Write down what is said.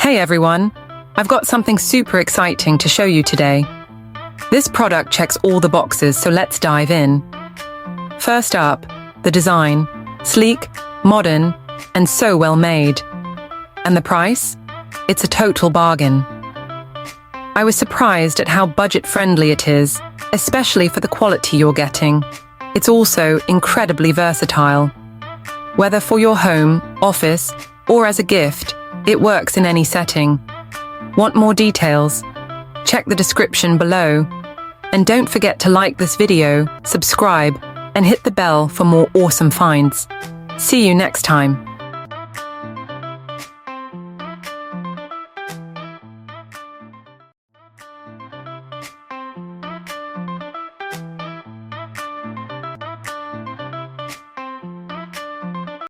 Hey everyone, I've got something super exciting to show you today. This product checks all the boxes, so let's dive in. First up, the design. Sleek, modern, and so well made. And the price? It's a total bargain. I was surprised at how budget-friendly it is, especially for the quality you're getting. It's also incredibly versatile. Whether for your home, office, or as a gift, it works in any setting. Want more details? Check the description below. And don't forget to like this video, subscribe, and hit the bell for more awesome finds. See you next time.